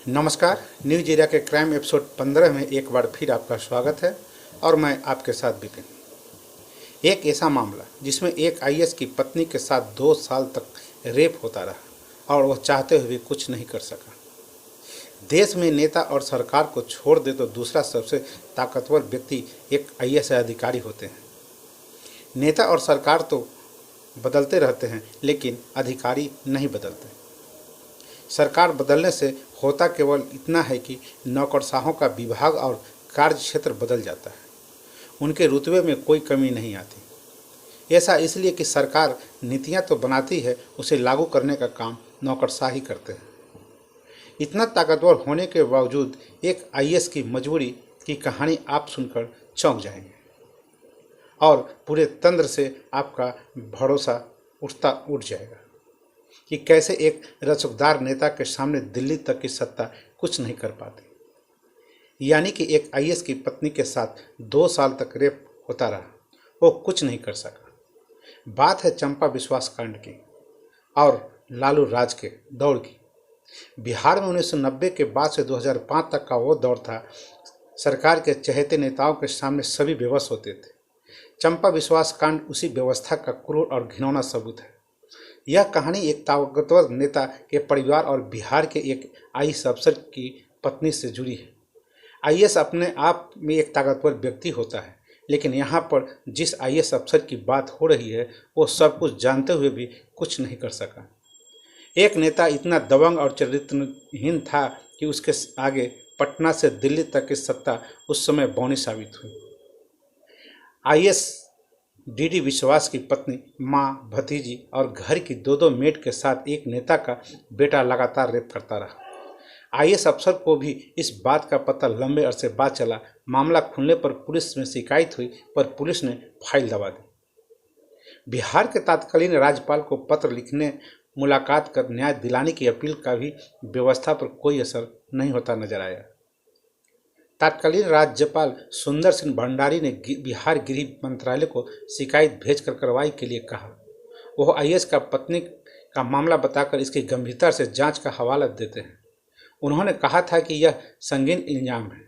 नमस्कार। News area के crime episode 15 में एक बार फिर आपका स्वागत है और मैं आपके साथ विपिन। एक ऐसा मामला जिसमें एक आईएएस की पत्नी के साथ 2 साल तक रेप होता रहा और वह चाहते हुए भी कुछ नहीं कर सका। देश में नेता और सरकार को छोड़ दे तो दूसरा सबसे ताकतवर व्यक्ति एक आईएएस अधिकारी होते हैं। नेता और सरकार तो बदलते रहते हैं लेकिन अधिकारी नहीं बदलते। सरकार बदलने से होता केवल इतना है कि नौकरशाहों का विभाग और कार्य क्षेत्र बदल जाता है, उनके रुतबे में कोई कमी नहीं आती। ऐसा इसलिए कि सरकार नीतियां तो बनाती है, उसे लागू करने का काम नौकरशाह ही करते हैं। इतना ताकतवर होने के बावजूद एक आईएएस की मजबूरी की कहानी आप सुनकर चौंक जाएंगे और पूरे तंत्र से आपका भरोसा उठ जाएगा कि कैसे एक रसूखदार नेता के सामने दिल्ली तक की सत्ता कुछ नहीं कर पाती। यानी कि एक आईएएस की पत्नी के साथ 2 साल तक रेप होता रहा, वो कुछ नहीं कर सका। बात है चंपा विश्वास कांड की और लालू राज के दौर की। बिहार में 1990 के बाद से 2005 तक का वो दौर था, सरकार के चहेते नेताओं के सामने सभी बेबस होते थे। चंपा विश्वास कांड उसी व्यवस्था का क्रूर और घिनौना सबूत है। यह कहानी एक ताकतवर नेता के परिवार और बिहार के एक आईएएस अफसर की पत्नी से जुड़ी है। आईएएस अपने आप में एक ताकतवर व्यक्ति होता है, लेकिन यहाँ पर जिस आईएएस अफसर की बात हो रही है वो सब कुछ जानते हुए भी कुछ नहीं कर सका। एक नेता इतना दबंग और चरित्रहीन था कि उसके आगे पटना से दिल्ली तक की सत्ता उस समय बौनी साबित हुई। आईएएस डीडी विश्वास की पत्नी, मां, भतीजी और घर की 2 मेड के साथ एक नेता का बेटा लगातार रेप करता रहा। आईएएस अफसर को भी इस बात का पता लंबे अरसे बाद चला। मामला खुलने पर पुलिस में शिकायत हुई, पर पुलिस ने फाइल दबा दी। बिहार के तत्कालीन राज्यपाल को पत्र लिखने, मुलाकात कर न्याय दिलाने की अपील का भी व्यवस्था पर कोई असर नहीं होता नजर आया। तत्कालीन राज्यपाल सुंदर सिंह भंडारी ने बिहार गृह मंत्रालय को शिकायत भेजकर कार्रवाई के लिए कहा। वह आईएएस का पत्नी का मामला बताकर इसकी गंभीरता से जांच का हवाला देते हैं। उन्होंने कहा था कि यह संगीन इल्जाम है,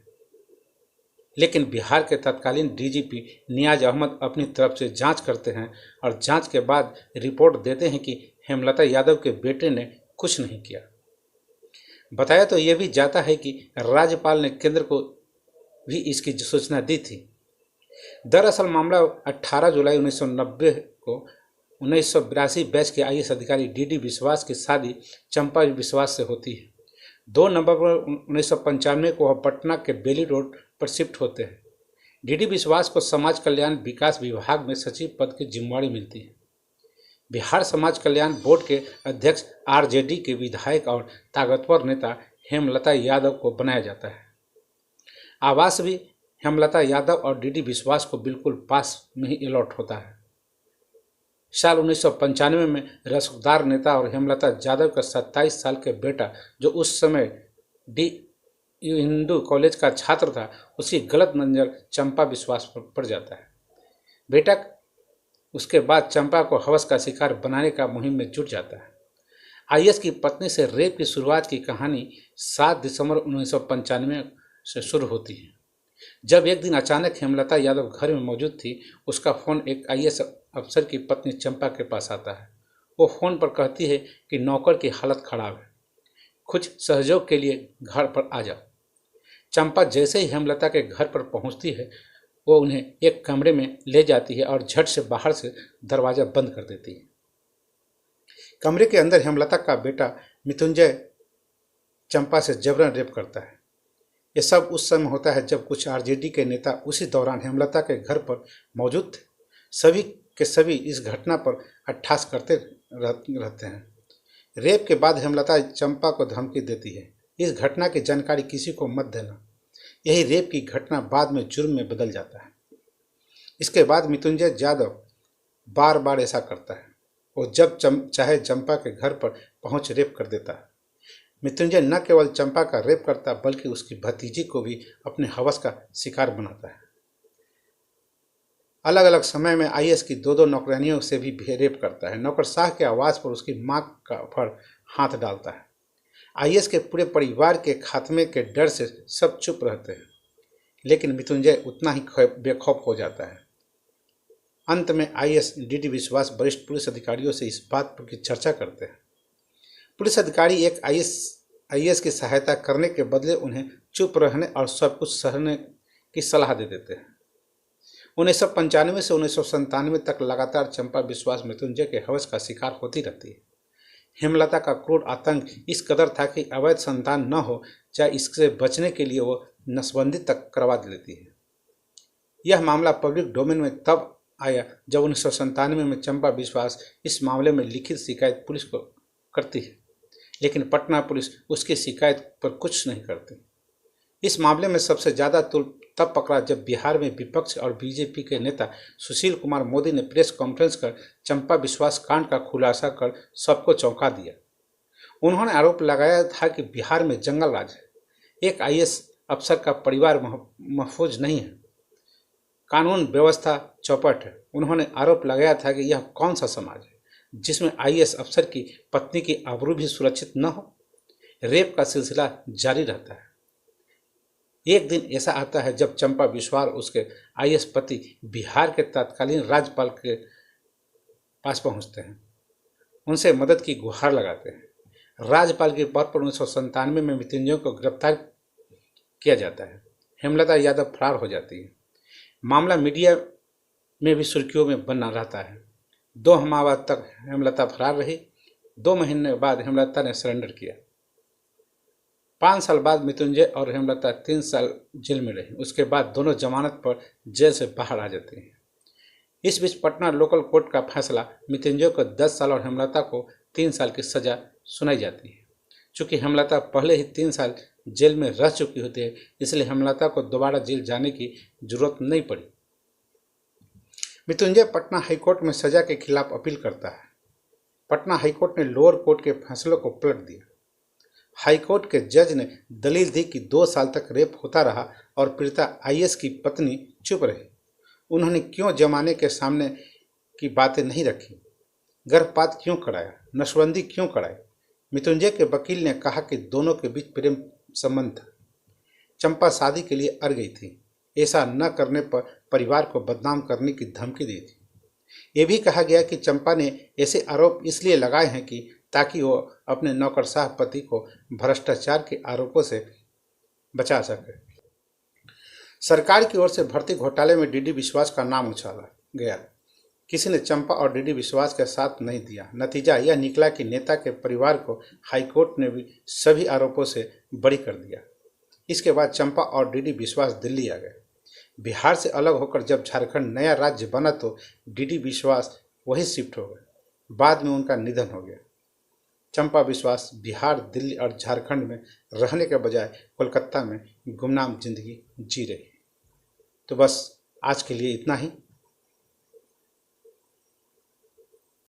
लेकिन बिहार के तत्कालीन डीजीपी नियाज अहमद अपनी तरफ से जांच करते हैं और जांच के बाद रिपोर्ट देते हैं कि हेमलता यादव के बेटे ने कुछ नहीं किया। बताया तो यह भी जाता है कि राज्यपाल ने केंद्र को भी इसकी सूचना दी थी। दरअसल मामला 18 जुलाई 1990 को 1982 बैच के आईएएस अधिकारी डीडी विश्वास की शादी चंपा विश्वास से होती है। 2 नवंबर 1995 को वह पटना के बेली रोड पर शिफ्ट होते हैं। डीडी विश्वास को समाज कल्याण विकास विभाग में सचिव पद की जिम्मेदारी मिलती है। बिहार समाज कल्याण बोर्ड के अध्यक्ष आरजेडी के विधायक और ताकतवर नेता हेमलता यादव को बनाया जाता है। आवास भी हेमलता यादव और डीडी विश्वास को बिल्कुल पास में ही अलॉट होता है। साल 1995 में रसूखदार नेता और हेमलता यादव का 27 साल के बेटा, जो उस समय डी हिंदू कॉलेज का छात्र था, उसकी गलत नजर चंपा विश्वास पर पड़ जाता है। बेटा उसके बाद चंपा को हवस का शिकार बनाने का मुहिम में जुट जाता है। आईएएस की पत्नी से रेप की शुरुआत की कहानी 7 दिसंबर 1995 से शुरू होती है, जब एक दिन अचानक हेमलता यादव घर में मौजूद थी। उसका फ़ोन एक आईएएस अफसर की पत्नी चंपा के पास आता है। वो फ़ोन पर कहती है कि नौकर की हालत खराब है, कुछ सहयोग के लिए घर पर आ जाओ। चंपा जैसे ही हेमलता के घर पर पहुंचती है, वो उन्हें एक कमरे में ले जाती है और झट से बाहर से दरवाज़ा बंद कर देती है। कमरे के अंदर हेमलता का बेटा मृत्युंजय चंपा से जबरन रेप करता है। यह सब उस समय होता है जब कुछ आरजेडी के नेता उसी दौरान हेमलता के घर पर मौजूद थे। सभी के सभी इस घटना पर अट्ठास करते रहते हैं। रेप के बाद हेमलता चंपा को धमकी देती है, इस घटना की जानकारी किसी को मत देना। यही रेप की घटना बाद में जुर्म में बदल जाता है। इसके बाद मृत्युंजय यादव बार बार ऐसा करता है। वो जब चाहे चंपा के घर पर पहुंच रेप कर देता है। मृत्युंजय न केवल चंपा का रेप करता बल्कि उसकी भतीजी को भी अपने हवस का शिकार बनाता है। अलग अलग समय में आईएएस की 2 नौकरानियों से भी रेप करता है। नौकरशाह के आवाज़ पर उसकी मां का पर हाथ डालता है। आईएएस के पूरे परिवार के खात्मे के डर से सब चुप रहते हैं, लेकिन मृत्युंजय उतना ही बेखौफ हो जाता है। अंत में आईएएस डीडी विश्वास वरिष्ठ पुलिस अधिकारियों से इस बात पर की चर्चा करते हैं। पुलिस अधिकारी एक आईएएस की सहायता करने के बदले उन्हें चुप रहने और सब कुछ सहने की सलाह दे देते हैं। 1995 से 1997 तक लगातार चंपा विश्वास मृत्युंजय के हवस का शिकार होती रहती है। हेमलता का क्रूर आतंक इस कदर था कि अवैध संतान न हो चाहे इससे बचने के लिए वो नसबंदी तक करवा लेती है। यह मामला पब्लिक डोमेन में तब आया जब 1997 में चंपा विश्वास इस मामले में लिखित शिकायत पुलिस को करती है, लेकिन पटना पुलिस उसकी शिकायत पर कुछ नहीं करती। इस मामले में सबसे ज़्यादा तुल तब पकड़ा जब बिहार में विपक्ष और बीजेपी के नेता सुशील कुमार मोदी ने प्रेस कॉन्फ्रेंस कर चंपा विश्वास कांड का खुलासा कर सबको चौंका दिया। उन्होंने आरोप लगाया था कि बिहार में जंगल राज है, एक आईएएस अफसर का परिवार महफूज नहीं है, कानून व्यवस्था चौपट है। उन्होंने आरोप लगाया था कि यह कौन सा समाज है जिसमें आईएएस अफसर की पत्नी की आबरू भी सुरक्षित न हो। रेप का सिलसिला जारी रहता है। एक दिन ऐसा आता है जब चंपा विश्वास उसके आईएएस पति बिहार के तत्कालीन राज्यपाल के पास पहुंचते हैं, उनसे मदद की गुहार लगाते हैं। राज्यपाल के पद पर 1997 में मृत्युंजय को गिरफ्तार किया जाता है। हेमलता यादव फरार हो जाती है। मामला मीडिया में भी सुर्खियों में बना रहता है। 2 माह तक हेमलता फरार रही। 2 महीने बाद हेमलता ने सरेंडर किया। 5 साल बाद मृत्युंजय और हेमलता 3 साल जेल में रही। उसके बाद दोनों जमानत पर जेल से बाहर आ जाते हैं। इस बीच पटना लोकल कोर्ट का फैसला मृत्युंजय को 10 साल और हेमलता को 3 साल की सजा सुनाई जाती है। चूँकि हेमलता पहले ही 3 साल जेल में रह चुकी होती है, इसलिए हेमलता को दोबारा जेल जाने की जरूरत नहीं पड़ी। मृत्युंजय पटना हाईकोर्ट में सजा के खिलाफ अपील करता है। पटना हाईकोर्ट ने लोअर कोर्ट के फैसले को पलट दिया। हाईकोर्ट के जज ने दलील दी कि 2 साल तक रेप होता रहा और पीड़िता आईएएस की पत्नी चुप रही। उन्होंने क्यों जमाने के सामने की बातें नहीं रखी, गर्भपात क्यों कराया, नसबंदी क्यों कराई। मृत्युंजय के वकील ने कहा कि दोनों के बीच प्रेम संबंध था। चंपा शादी के लिए अड़ गई थी। ऐसा न करने पर परिवार को बदनाम करने की धमकी दी थी। ये भी कहा गया कि चंपा ने ऐसे आरोप इसलिए लगाए हैं कि ताकि वो अपने नौकरशाह पति को भ्रष्टाचार के आरोपों से बचा सके। सरकार की ओर से भर्ती घोटाले में डीडी विश्वास का नाम उछाला गया। किसी ने चंपा और डीडी विश्वास का साथ नहीं दिया। नतीजा यह निकला कि नेता के परिवार को हाईकोर्ट ने भी सभी आरोपों से बरी कर दिया। इसके बाद चंपा और डीडी विश्वास दिल्ली आ गए। बिहार से अलग होकर जब झारखंड नया राज्य बना तो डीडी विश्वास वहीं शिफ्ट हो गए। बाद में उनका निधन हो गया। चंपा विश्वास बिहार, दिल्ली और झारखंड में रहने के बजाय कोलकाता में गुमनाम जिंदगी जी रही। तो बस आज के लिए इतना ही।